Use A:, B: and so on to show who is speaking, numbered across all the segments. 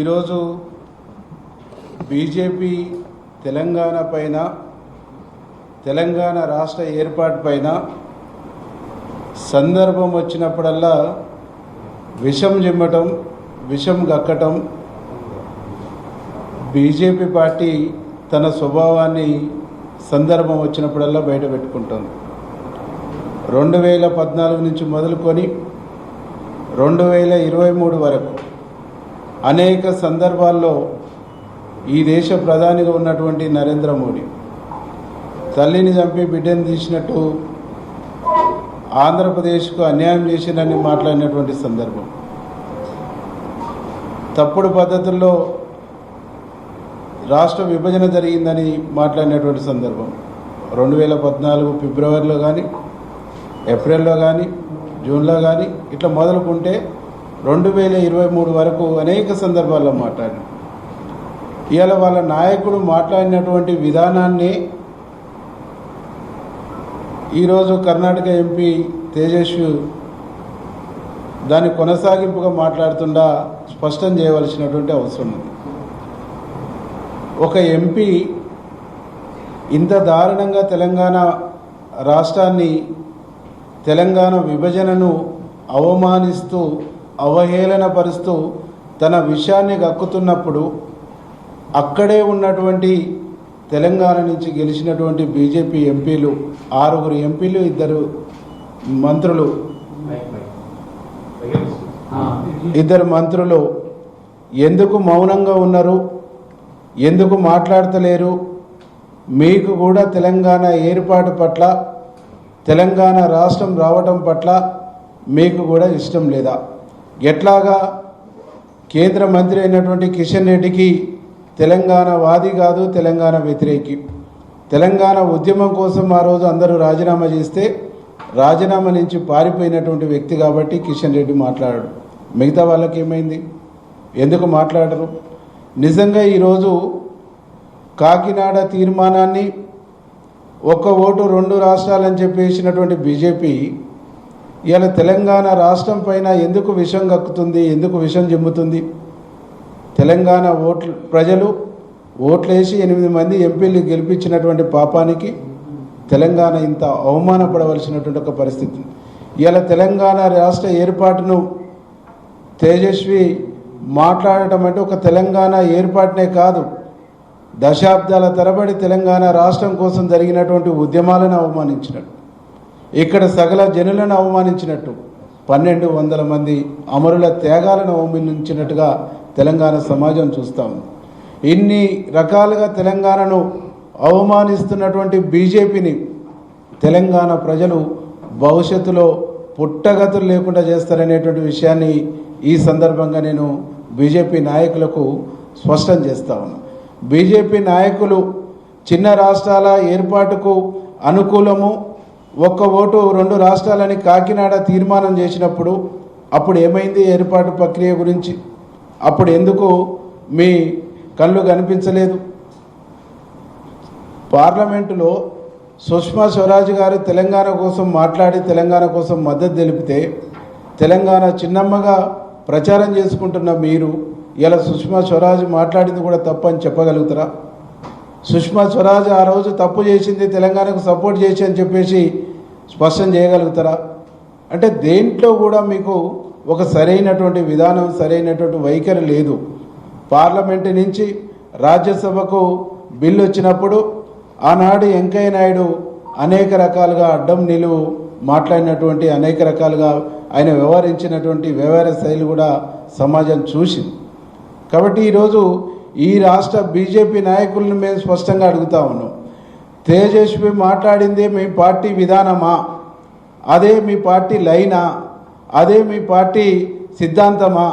A: ఈరోజు బీజేపీ తెలంగాణ పైన, తెలంగాణ రాష్ట్ర ఏర్పాటు పైన సందర్భం వచ్చినప్పుడల్లా విషం జిమ్మటం, విషం గక్కటం బీజేపీ పార్టీ తన స్వభావాన్ని సందర్భం వచ్చినప్పుడల్లా బయట పెట్టుకుంటుంది. 2014 నుంచి మొదలుకొని 2023 వరకు అనేక సందర్భాల్లో ఈ దేశ ప్రధానిగా ఉన్నటువంటి నరేంద్ర మోడీ తల్లిని చంపి బిడ్డను తీసినట్టు ఆంధ్రప్రదేశ్కు అన్యాయం చేసినని మాట్లాడినటువంటి సందర్భం, తప్పుడు పద్ధతుల్లో రాష్ట్ర విభజన జరిగిందని మాట్లాడినటువంటి సందర్భం 2014 ఫిబ్రవరిలో కానీ, ఏప్రిల్లో కానీ, జూన్లో కానీ ఇట్లా మొదలుకుంటే 2023 వరకు అనేక సందర్భాల్లో మాట్లాడారు. ఇవాళ వాళ్ళ నాయకుడు మాట్లాడినటువంటి విధానాన్ని ఈరోజు కర్ణాటక ఎంపీ తేజస్వి దాని కొనసాగింపుగా మాట్లాడుతుండా స్పష్టం చేయవలసినటువంటి అవసరం ఉంది. ఒక ఎంపీ ఇంత దారుణంగా తెలంగాణ రాష్ట్రాన్ని, తెలంగాణ విభజనను అవమానిస్తూ, అవహేళనపరుస్తూ తన విషయాన్ని గక్కుతున్నప్పుడు అక్కడే ఉన్నటువంటి తెలంగాణ నుంచి గెలిచినటువంటి బీజేపీ ఎంపీలు, 6 ఎంపీలు, 2 మంత్రులు, 2 మంత్రులు ఎందుకు మౌనంగా ఉన్నారు? ఎందుకు మాట్లాడతలేరు? మీకు కూడా తెలంగాణ ఏర్పాటు పట్ల, తెలంగాణ రాష్ట్రం రావటం పట్ల మీకు కూడా ఇష్టం లేదా? ఎట్లాగా కేంద్ర మంత్రి అయినటువంటి కిషన్ రెడ్డికి తెలంగాణ వాది కాదు, తెలంగాణ వ్యతిరేకి. తెలంగాణ ఉద్యమం కోసం ఆ రోజు అందరూ రాజీనామా చేస్తే రాజీనామా నుంచి పారిపోయినటువంటి వ్యక్తి కాబట్టి కిషన్ రెడ్డి మాట్లాడాడు. మిగతా వాళ్ళకి ఏమైంది? ఎందుకు మాట్లాడరు? నిజంగా ఈరోజు కాకినాడ తీర్మానాన్ని ఒక్క ఓటు 2 రాష్ట్రాలని చెప్పేసినటువంటి బీజేపీ ఇవాళ తెలంగాణ రాష్ట్రం పైన ఎందుకు విషం కక్కుతుంది? ఎందుకు విషం జిమ్ముతుంది? తెలంగాణ ప్రజలు ఓట్లేసి 8 మంది ఎంపీలు గెలిపించినటువంటి పాపానికి తెలంగాణ ఇంత అవమానపడవలసినటువంటి ఒక పరిస్థితి. ఇవాళ తెలంగాణ రాష్ట్ర ఏర్పాటును తేజస్వి మాట్లాడటం అంటే ఒక తెలంగాణ ఏర్పాటునే కాదు, దశాబ్దాల తరబడి తెలంగాణ రాష్ట్రం కోసం జరిగినటువంటి ఉద్యమాలను అవమానించినట్టు, ఇక్కడ సకల జనులను అవమానించినట్టు, 1200 మంది అమరుల త్యాగాలను అవమానించినట్టుగా తెలంగాణ సమాజం చూస్తాము. ఇన్ని రకాలుగా తెలంగాణను అవమానిస్తున్నటువంటి బీజేపీని తెలంగాణ ప్రజలు భవిష్యత్తులో పుట్టగతులు లేకుండా చేస్తారనేటువంటి విషయాన్ని ఈ సందర్భంగా నేను బీజేపీ నాయకులకు స్పష్టం చేస్తా ఉన్నా. బీజేపీ నాయకులు చిన్న రాష్ట్రాల ఏర్పాటుకు అనుకూలము, ఒక్క ఓటు 2 రాష్ట్రాలని కాకినాడ తీర్మానం చేసినప్పుడు అప్పుడు ఏమైంది? ఏర్పాటు ప్రక్రియ గురించి అప్పుడు ఎందుకు మీ కళ్ళు కనిపించలేదు? పార్లమెంటులో సుష్మా స్వరాజ్ గారు తెలంగాణ కోసం మాట్లాడి తెలంగాణ కోసం మద్దతు తెలిపితే తెలంగాణ చిన్నమ్మగా ప్రచారం చేసుకుంటున్న మీరు ఇలా సుష్మా స్వరాజ్ మాట్లాడింది కూడా తప్పు అని చెప్పగలుగుతారా? సుష్మా స్వరాజ్ ఆ రోజు తప్పు చేసింది, తెలంగాణకు సపోర్ట్ చేసి అని చెప్పేసి స్పష్టం చేయగలుగుతారా? అంటే దేంట్లో కూడా మీకు ఒక సరైనటువంటి విధానం, సరైనటువంటి వైఖరి లేదు. పార్లమెంటు నుంచి రాజ్యసభకు బిల్లు వచ్చినప్పుడు ఆనాడు వెంకయ్య నాయుడు అనేక రకాలుగా అడ్డం నిలువు మాట్లాడినటువంటి, అనేక రకాలుగా ఆయన వ్యవహరించినటువంటి వ్యవహార శైలి కూడా సమాజం చూసింది. కాబట్టి ఈరోజు ఈ రాష్ట్ర బీజేపీ నాయకులను మేము స్పష్టంగా అడుగుతా ఉన్నాం, తేజస్వి మాట్లాడింది మీ పార్టీ విధానమా? అదే మీ పార్టీ లైనా? అదే మీ పార్టీ సిద్ధాంతమా?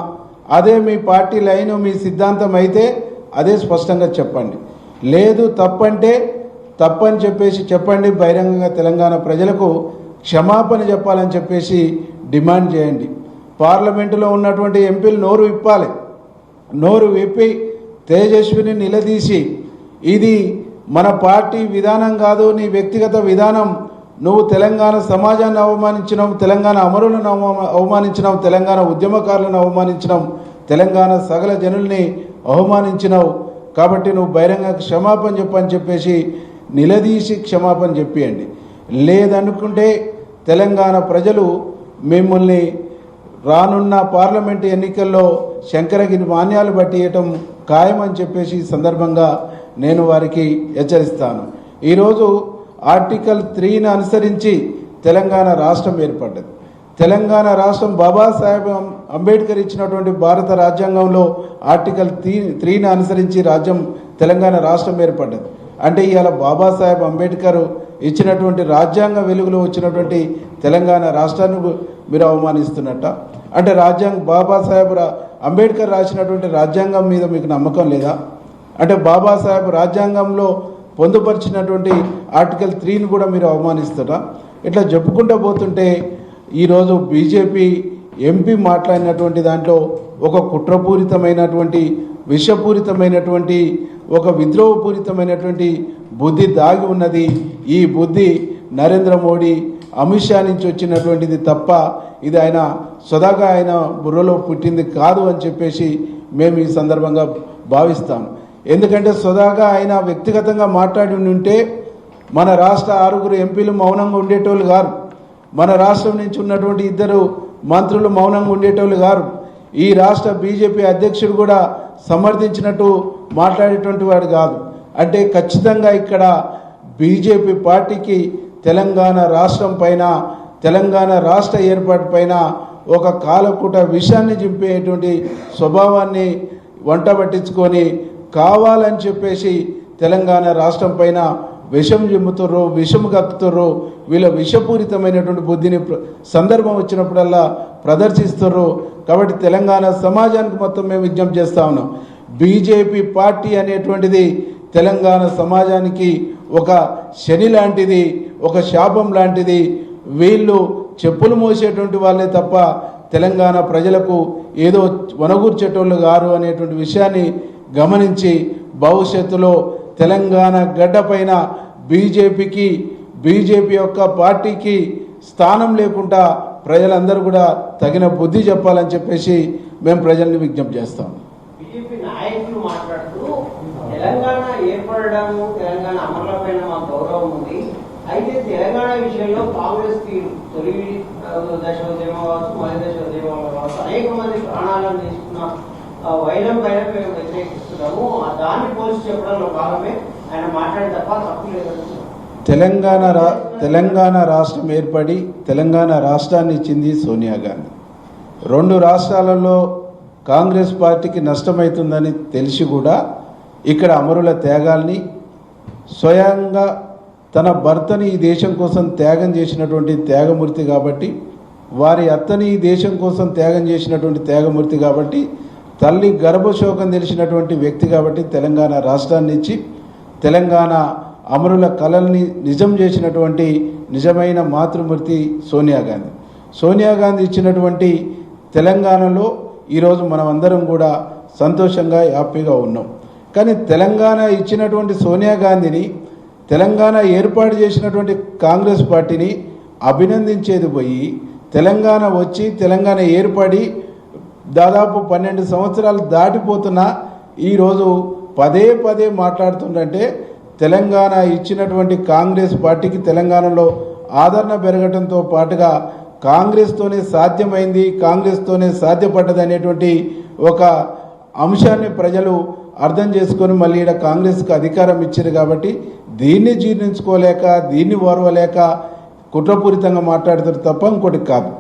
A: అదే మీ పార్టీ లైను, మీ సిద్ధాంతం అయితే అదే స్పష్టంగా చెప్పండి. లేదు తప్పంటే తప్పని చెప్పేసి చెప్పండి. బహిరంగంగా తెలంగాణ ప్రజలకు క్షమాపణ చెప్పాలని చెప్పేసి డిమాండ్ చేయండి. పార్లమెంటులో ఉన్నటువంటి ఎంపీలు నోరు విప్పాలి. నోరు విప్పి తేజస్విని నిలదీసి ఇది మన పార్టీ విధానం కాదు, నీ వ్యక్తిగత విధానం, నువ్వు తెలంగాణ సమాజాన్ని అవమానించినావు, తెలంగాణ అమరులను అవమానించినావు, తెలంగాణ ఉద్యమకారులను అవమానించినావు, తెలంగాణ సకల జనుల్ని అవమానించినావు, కాబట్టి నువ్వు బహిరంగ క్షమాపణ చెప్పని చెప్పేసి నిలదీసి క్షమాపణ చెప్పియండి. లేదనుకుంటే తెలంగాణ ప్రజలు మిమ్మల్ని రానున్న పార్లమెంటు ఎన్నికల్లో శంకరగిరి మాన్యాలు పట్టియటం ఖాయమని చెప్పేసి ఈ సందర్భంగా నేను వారికి హెచ్చరిస్తాను. ఈరోజు ఆర్టికల్ 3ని అనుసరించి తెలంగాణ రాష్ట్రం ఏర్పడ్డది. తెలంగాణ రాష్ట్రం బాబాసాహెబ్ అంబేద్కర్ ఇచ్చినటువంటి భారత రాజ్యాంగంలో ఆర్టికల్ 3ని అనుసరించి తెలంగాణ రాష్ట్రం ఏర్పడ్డది. అంటే ఇవాళ బాబాసాహెబ్ అంబేద్కర్ ఇచ్చినటువంటి రాజ్యాంగ వెలుగులో వచ్చినటువంటి తెలంగాణ రాష్ట్రాన్ని మీరు అవమానిస్తున్నట్ట. అంటే బాబాసాహెబ్ అంబేద్కర్ రాసినటువంటి రాజ్యాంగం మీద మీకు నమ్మకం లేదా? అంటే బాబాసాహెబ్ రాజ్యాంగంలో పొందుపరిచినటువంటి ఆర్టికల్ 3ని కూడా మీరు అవమానిస్తారా? ఇట్లా చెప్పుకుంటూ పోతుంటే ఈరోజు బీజేపీ ఎంపీ మాట్లాడినటువంటి దాంట్లో ఒక కుట్రపూరితమైనటువంటి విషపూరితమైనటువంటి ఒక విద్రోహపూరితమైనటువంటి బుద్ధి దాగి ఉన్నది. ఈ బుద్ధి నరేంద్ర మోడీ అమిత్ షా నుంచి వచ్చినటువంటిది తప్ప ఇది ఆయన సొదగా ఆయన బుర్రలో పుట్టింది కాదు అని చెప్పేసి మేము ఈ సందర్భంగా భావిస్తాం. ఎందుకంటే సొదగా ఆయన వ్యక్తిగతంగా మాట్లాడి ఉంటే మన రాష్ట్ర 6 ఎంపీలు మౌనంగా ఉండేటోళ్ళు గారు, మన రాష్ట్రం నుంచి ఉన్నటువంటి 2 మంత్రులు మౌనంగా ఉండేటోళ్ళు గారు, ఈ రాష్ట్ర బీజేపీ అధ్యక్షుడు కూడా సమర్థించినట్టు మాట్లాడేటువంటి వాడు కాదు. అంటే ఖచ్చితంగా ఇక్కడ బీజేపీ పార్టీకి తెలంగాణ రాష్ట్రం పైన, తెలంగాణ రాష్ట్ర ఏర్పాటు పైన ఒక కాలకూట విషయాన్ని చింపేటువంటి స్వభావాన్ని వంట పట్టించుకొని కావాలని చెప్పేసి తెలంగాణ రాష్ట్రం పైన విషం జిమ్ముతుర్రు, విషం కక్కుతుర్రు. వీళ్ళ విషపూరితమైనటువంటి బుద్ధిని సందర్భం వచ్చినప్పుడల్లా ప్రదర్శిస్తుర్రు. కాబట్టి తెలంగాణ సమాజానికి మొత్తం మేము విజ్ఞప్తి చేస్తా ఉన్నాం. బీజేపీ పార్టీ అనేటువంటిది తెలంగాణ సమాజానికి ఒక శని లాంటిది, ఒక శాపం లాంటిది. వీళ్ళు చెప్పులు మోసేటువంటి వాళ్ళే తప్ప తెలంగాణ ప్రజలకు ఏదో వనగూర్చేటోళ్ళు గారు అనేటువంటి విషయాన్ని గమనించి భవిష్యత్తులో తెలంగాణ గడ్డపైన బీజేపీ యొక్క పార్టీకి స్థానం లేకుండా ప్రజలందరూ కూడా తగిన బుద్ధి చెప్పాలని చెప్పేసి మేము ప్రజల్ని విజ్ఞప్తి చేస్తాం.
B: బీజేపీ నాయకులు మాట్లాడుతూ తెలంగాణ ఏర్పడము, తెలంగాణ అమరులపైన మా గౌరవం ఉంది. అయితే తెలంగాణ విషయంలో కాంగ్రెస్ తొలి దశ ఉద్యమం కావచ్చు, మొదటి దశ ఉద్యమం కావచ్చు, అనేక మంది ప్రాణాలను తీసుకున్న వైరం పైన మేము వ్యతిరేకిస్తున్నాము. దాన్ని పోల్చి చెప్పడంలో భాగమే ఆయన మాట్లాడి తప్ప తప్పు లేదు.
A: తెలంగాణ రాష్ట్రం ఏర్పడి తెలంగాణ రాష్ట్రాన్ని ఇచ్చింది సోనియా గాంధీ. 2 రాష్ట్రాలలో కాంగ్రెస్ పార్టీకి నష్టమవుతుందని తెలిసి కూడా ఇక్కడ అమరుల త్యాగాల్ని, స్వయంగా తన భర్తని ఈ దేశం కోసం త్యాగం చేసినటువంటి త్యాగమూర్తి కాబట్టి, వారి అత్తని ఈ దేశం కోసం త్యాగం చేసినటువంటి త్యాగమూర్తి కాబట్టి, తల్లి గర్భశోకం తెలిసినటువంటి వ్యక్తి కాబట్టి తెలంగాణ రాష్ట్రాన్ని ఇచ్చి తెలంగాణ అమరుల కళల్ని నిజం చేసినటువంటి నిజమైన మాతృమూర్తి సోనియా గాంధీ. సోనియా గాంధీ ఇచ్చినటువంటి తెలంగాణలో ఈరోజు మనం అందరం కూడా సంతోషంగా హ్యాపీగా ఉన్నాం. కానీ తెలంగాణ ఇచ్చినటువంటి సోనియా గాంధీని, తెలంగాణ ఏర్పాటు చేసినటువంటి కాంగ్రెస్ పార్టీని అభినందించేది పోయి, తెలంగాణ వచ్చి తెలంగాణ ఏర్పడి దాదాపు 12 సంవత్సరాలు దాటిపోతున్నా ఈరోజు పదే మాట్లాడుతుందంటే తెలంగాణ ఇచ్చినటువంటి కాంగ్రెస్ పార్టీకి తెలంగాణలో ఆదరణ పెరగడంతో పాటుగా కాంగ్రెస్తోనే సాధ్యమైంది, కాంగ్రెస్తోనే సాధ్యపడ్డది అనేటువంటి ఒక అంశాన్ని ప్రజలు అర్థం చేసుకొని మళ్ళీ ఇక్కడ కాంగ్రెస్కి అధికారం ఇచ్చారు. కాబట్టి దీన్ని జీర్ణించుకోలేక, దీన్ని ఓర్వలేక కుట్రపూరితంగా మాట్లాడుతారు తప్ప ఇంకోటి కాదు.